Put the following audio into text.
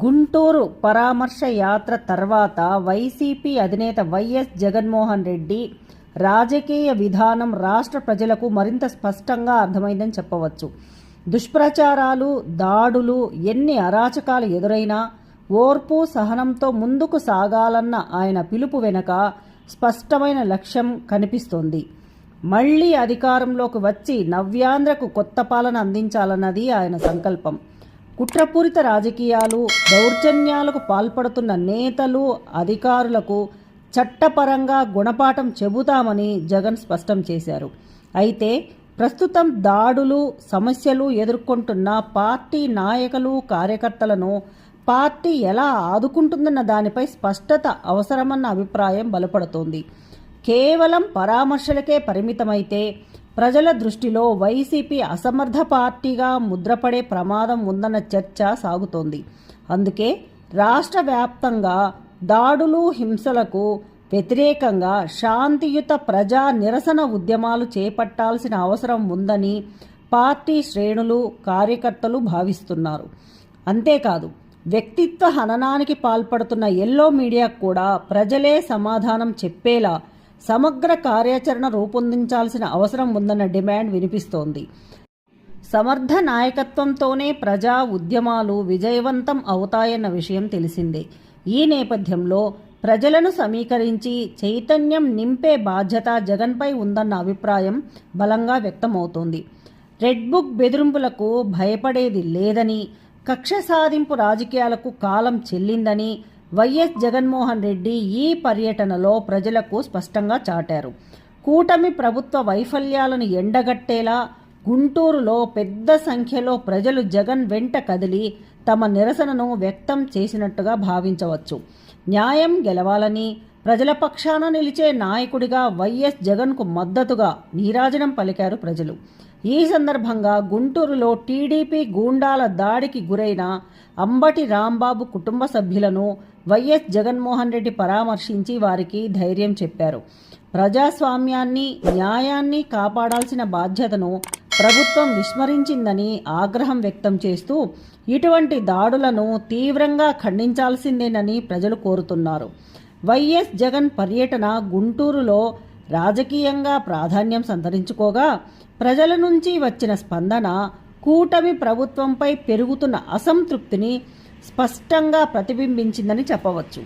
గుంటూరు పరామర్శ యాత్ర తర్వాత వైసీపీ అధినేత వైఎస్ జగన్మోహన్ రెడ్డి రాజకీయ విధానం రాష్ట్ర ప్రజలకు మరింత స్పష్టంగా అర్థమైందని చెప్పవచ్చు. దుష్ప్రచారాలు, దాడులు, ఎన్ని అరాచకాలు ఎదురైనా ఓర్పు, సహనంతో ముందుకు సాగాలన్న ఆయన పిలుపు వెనుక స్పష్టమైన లక్ష్యం కనిపిస్తోంది. మళ్లీ అధికారంలోకి వచ్చి నవ్యాంధ్రకు కొత్త పాలన అందించాలన్నది ఆయన సంకల్పం. కుట్రపూరిత రాజకీయాలు, దౌర్జన్యాలకు పాల్పడుతున్న నేతలు, అధికారులకు చట్టపరంగా గుణపాఠం చెబుతామని జగన్ స్పష్టం చేశారు. అయితే ప్రస్తుతం దాడులు, సమస్యలు ఎదుర్కొంటున్న పార్టీ నాయకులు, కార్యకర్తలను పార్టీ ఎలా ఆదుకుంటుందన్న దానిపై స్పష్టత అవసరమన్న అభిప్రాయం బలపడుతోంది. కేవలం పరామర్శలకే పరిమితమైతే ప్రజల దృష్టిలో వైసీపీ అసమర్థ పార్టీగా ముద్రపడే ప్రమాదం ఉందన్న చర్చ సాగుతోంది. అందుకే రాష్ట్ర వ్యాప్తంగా దాడులు, హింసలకు వ్యతిరేకంగా శాంతియుత ప్రజా నిరసన ఉద్యమాలు చేపట్టాల్సిన అవసరం ఉందని పార్టీ శ్రేణులు, కార్యకర్తలు భావిస్తున్నారు. అంతేకాదు, వ్యక్తిత్వ హననానికి పాల్పడుతున్న ఎల్లో మీడియాకు కూడా ప్రజలే సమాధానం చెప్పేలా సమగ్ర కార్యాచరణ రూపొందించాల్సిన అవసరం ఉందన్న డిమాండ్ వినిపిస్తోంది. సమర్థ నాయకత్వంతోనే ప్రజా ఉద్యమాలు విజయవంతం అవుతాయన్న విషయం తెలిసిందే. ఈ నేపథ్యంలో ప్రజలను సమీకరించి చైతన్యం నింపే బాధ్యత జగన్పై ఉందన్న అభిప్రాయం బలంగా వ్యక్తమవుతోంది. రెడ్ బుక్ బెదిరింపులకు భయపడేది లేదని, కక్ష సాధింపు రాజకీయాలకు కాలం చెల్లిందని వైఎస్ జగన్మోహన్ రెడ్డి ఈ పర్యటనలో ప్రజలకు స్పష్టంగా చాటారు. కూటమి ప్రభుత్వ వైఫల్యాలను ఎండగట్టేలా గుంటూరులో పెద్ద సంఖ్యలో ప్రజలు జగన్ వెంట కదిలి తమ నిరసనను వ్యక్తం చేసినట్టుగా భావించవచ్చు. న్యాయం గెలవాలని, ప్రజల పక్షాన నిలిచే నాయకుడిగా వైఎస్ జగన్కు మద్దతుగా నీరాజనం పలికారు ప్రజలు. ఈ సందర్భంగా గుంటూరులో టీడీపీ గూండాల దాడికి గురైన అంబటి రాంబాబు కుటుంబ సభ్యులను వైఎస్ జగన్మోహన్ రెడ్డి పరామర్శించి వారికి ధైర్యం చెప్పారు. ప్రజాస్వామ్యాన్ని, న్యాయాన్ని కాపాడాల్సిన బాధ్యతను ప్రభుత్వం విస్మరించిందని ఆగ్రహం వ్యక్తం చేస్తూ ఇటువంటి దాడులను తీవ్రంగా ఖండించాల్సిందేనని ప్రజలు కోరుతున్నారు. వైఎస్ జగన్ పర్యటన గుంటూరులో రాజకీయంగా ప్రాధాన్యం సంతరించుకోగా ప్రజల నుంచి వచ్చిన స్పందన కూటమి ప్రభుత్వంపై పెరుగుతున్న అసంతృప్తిని స్పష్టంగా ప్రతిబింబించిందని చెప్పవచ్చు.